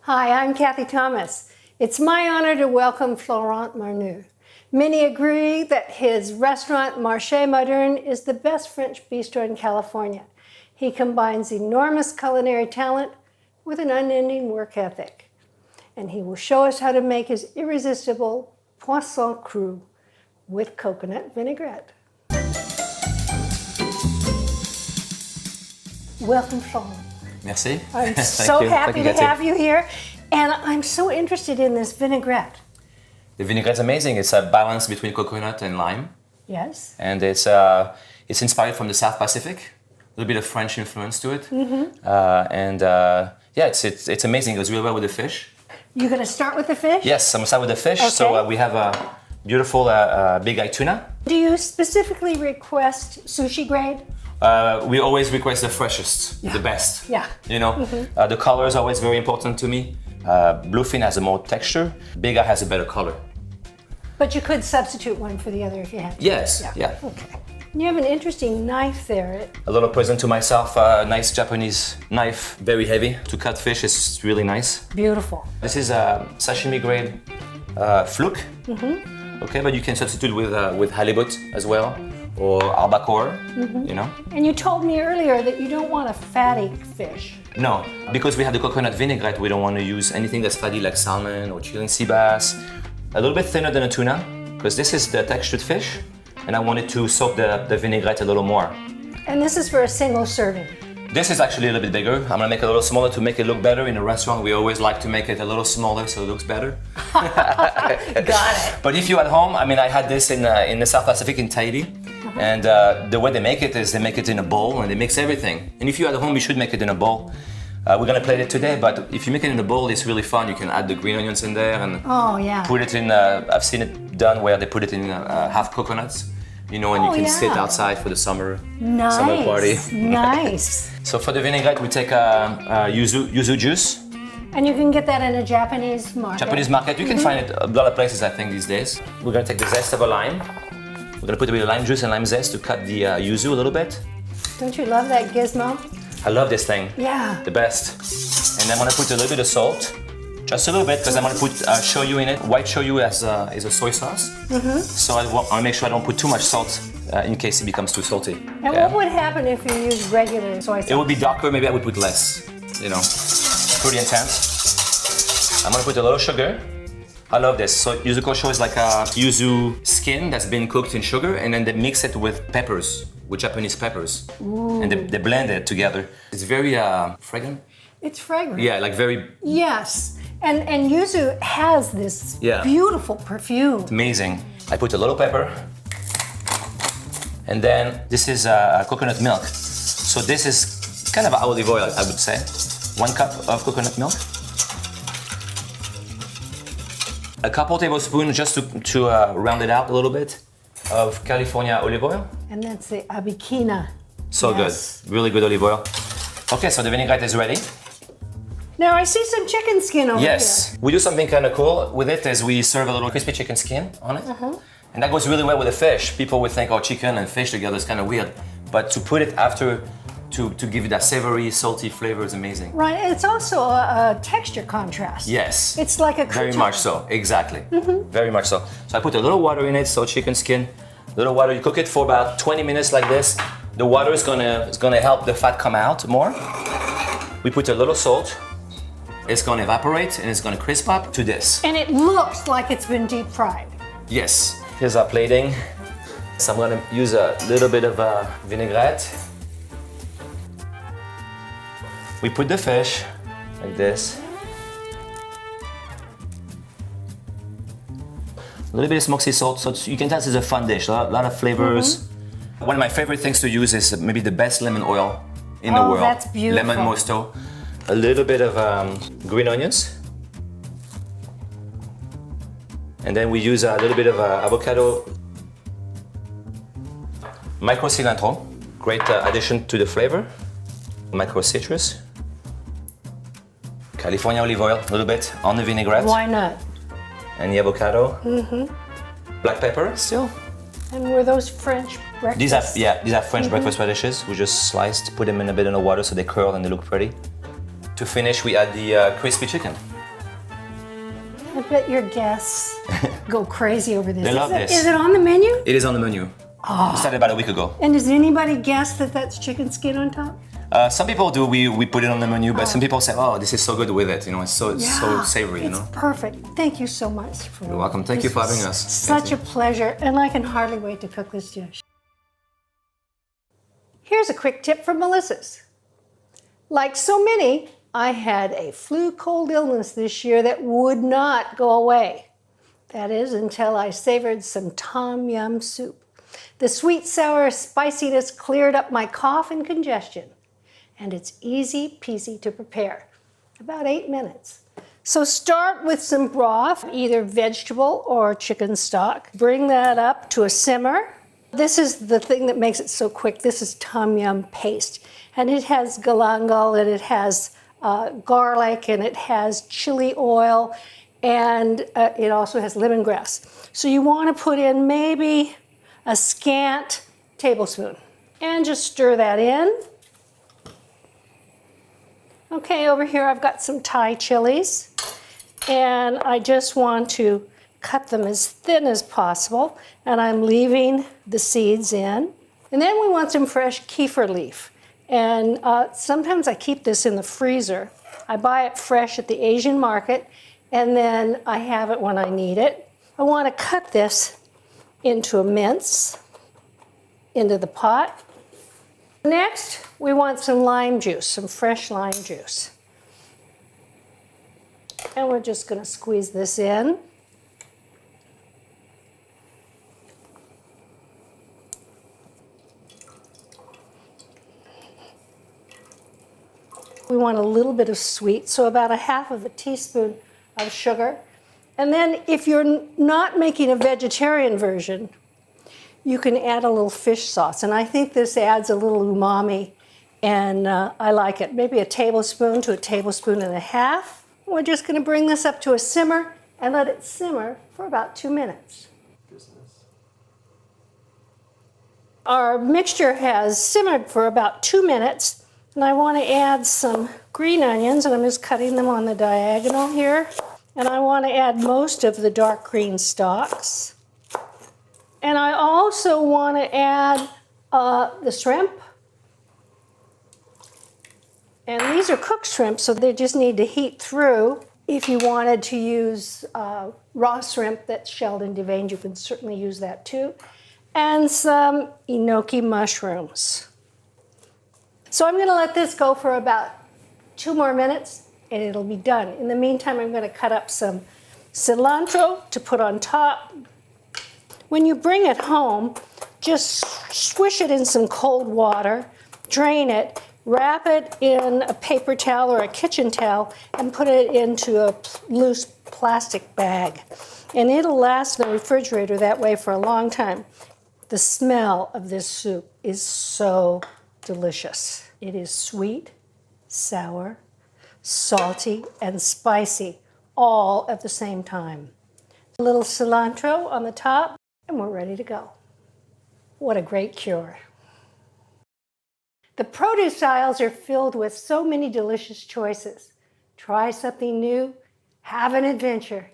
Hi, I'm Cathy Thomas. It's my honor to welcome Florent Marneau. Many agree that his restaurant Marche Moderne is the best French bistro in California. He combines enormous culinary talent with an unending work ethic. And he will show us how to make his irresistible Poisson Cru with coconut vinaigrette. Welcome, Florent. Merci. I'm so happy to have you here. And I'm so interested in this vinaigrette. The vinaigrette's amazing. It's a balance between coconut and lime. Yes. And it's inspired from the South Pacific. A little bit of French influence to it. Mm-hmm. Yeah, it's amazing. It goes really well with the fish. You're going to start with the fish? Yes, I'm going to start with the fish. Okay. So we have a beautiful big eye tuna. Do you specifically request sushi grade? We always request the freshest, the best. Yeah. You know, the color is always very important to me. Bluefin has a more texture. Big eye has a better color. But you could substitute one for the other if you had to. Yes. Yeah. Okay. You have an interesting knife there. A little present to myself. A nice Japanese knife, very heavy to cut fish. It's really nice. Beautiful. This is a sashimi grade fluke. Okay, but you can substitute with halibut as well, or albacore. You know. And you told me earlier that you don't want a fatty fish. No, because we have the coconut vinaigrette, we don't want to use anything that's fatty like salmon or Chilean sea bass. A little bit thinner than a tuna, because this is the textured fish, and I wanted to soak the vinaigrette a little more. And this is for a single serving. This is actually a little bit bigger. I'm gonna make it a little smaller to make it look better. In a restaurant, we always like to make it a little smaller so it looks better. Got it. But if you're at home, I mean, I had this in the South Pacific in Tahiti. And the way they make it is they make it in a bowl and they mix everything. And if you're at home, you should make it in a bowl. We're gonna plate it today, but if you make it in a bowl, it's really fun. You can add the green onions in there and put it in, I've seen it done where they put it in half coconuts, you know, and you can sit outside for the summer party. Nice. So for the vinaigrette, we take yuzu juice. And you can get that in a Japanese market. Japanese market, you can find it a lot of places, I think, these days. We're gonna take the zest of a lime. We're gonna put a bit of lime juice and lime zest to cut the yuzu a little bit. Don't you love that gizmo? I love this thing. Yeah. The best. And I'm gonna put a little bit of salt, just a little bit, because I'm gonna put shoyu in it. White shoyu is a soy sauce. So I wanna make sure I don't put too much salt in case it becomes too salty. And what would happen if you used regular soy sauce? It would be darker, maybe I would put less, you know. Pretty intense. I'm gonna put a little sugar. I love this. So yuzu kosho is like a yuzu skin that's been cooked in sugar, and then they mix it with peppers, with Japanese peppers. Ooh. And they blend it together. It's very fragrant. It's fragrant. Yeah, like very... Yes. And yuzu has this beautiful perfume. It's amazing. I put a little pepper. And then this is coconut milk. So this is kind of olive oil, I would say. 1 cup of coconut milk. A couple tablespoons just to round it out a little bit of California olive oil. And that's the abikina. So good, really good olive oil. Okay, so the vinaigrette is ready. Now I see some chicken skin over here. Yes, we do something kind of cool with it is we serve a little crispy chicken skin on it. And that goes really well with the fish. People would think, oh, chicken and fish together is kind of weird. But to put it after, to give you that savory, salty flavor is amazing. Right, and it's also a texture contrast. Yes. It's like a very much so, exactly. Very much so. So I put a little water in it, so chicken skin, little water. You cook it for about 20 minutes like this. The water is gonna help the fat come out more. We put a little salt. It's gonna evaporate and it's gonna crisp up to this. And it looks like it's been deep fried. Yes. Here's our plating. So I'm gonna use a little bit of vinaigrette. We put the fish like this. A little bit of smoked sea salt, so you can tell this is a fun dish, a lot of flavors. One of my favorite things to use is maybe the best lemon oil in the world. That's beautiful. Lemon mosto. A little bit of green onions. And then we use a little bit of avocado. Micro cilantro, great addition to the flavor. Micro citrus. California olive oil, a little bit on the vinaigrette. Why not? And the avocado. Black pepper still. And were those French breakfast? These are French breakfast radishes. We just sliced, put them in a bit of water so they curl and they look pretty. To finish, we add the crispy chicken. I bet your guests go crazy over this. They love this. Is it on the menu? It is on the menu. We started about a week ago. And does anybody guess that that's chicken skin on top? Some people do. We put it on the menu, but some people say, "Oh, this is so good with it." You know, it's so savory. You know. It's perfect. Thank you so much. You're welcome. Thank you for having us. Such a pleasure, and I can hardly wait to cook this dish. Here's a quick tip from Melissa's. Like so many, I had a flu cold illness this year that would not go away. That is, until I savored some tom yum soup. The sweet, sour spiciness cleared up my cough and congestion. And it's easy peasy to prepare, about 8 minutes. So start with some broth, either vegetable or chicken stock. Bring that up to a simmer. This is the thing that makes it so quick. This is tom yum paste. And it has galangal, and it has garlic, and it has chili oil, and it also has lemongrass. So you want to put in maybe a scant tablespoon and just stir that in. Okay, over here I've got some Thai chilies, and I just want to cut them as thin as possible, and I'm leaving the seeds in. And then we want some fresh kefir leaf, and sometimes I keep this in the freezer. I buy it fresh at the Asian market, and then I have it when I need it. I want to cut this into a mince into the pot. Next, we want some lime juice, some fresh lime juice. And we're just going to squeeze this in. We want a little bit of sweet, so about a half of a teaspoon of sugar. And then if you're not making a vegetarian version, you can add a little fish sauce. And I think this adds a little umami, and I like it. Maybe a tablespoon to a tablespoon and a half. We're just going to bring this up to a simmer and let it simmer for about 2 minutes. Our mixture has simmered for about 2 minutes, and I want to add some green onions, and I'm just cutting them on the diagonal here. And I want to add most of the dark green stalks. And I also want to add the shrimp. And these are cooked shrimp, so they just need to heat through. If you wanted to use raw shrimp that's shelled and deveined, you can certainly use that too. And some enoki mushrooms. So I'm going to let this go for about 2 more minutes, and it'll be done. In the meantime, I'm going to cut up some cilantro to put on top. When you bring it home, just swish it in some cold water, drain it, wrap it in a paper towel or a kitchen towel, and put it into a loose plastic bag. And it'll last in the refrigerator that way for a long time. The smell of this soup is so delicious. It is sweet, sour, salty, and spicy, all at the same time. A little cilantro on the top, and we're ready to go. What a great cure. The produce aisles are filled with so many delicious choices. Try something new, have an adventure,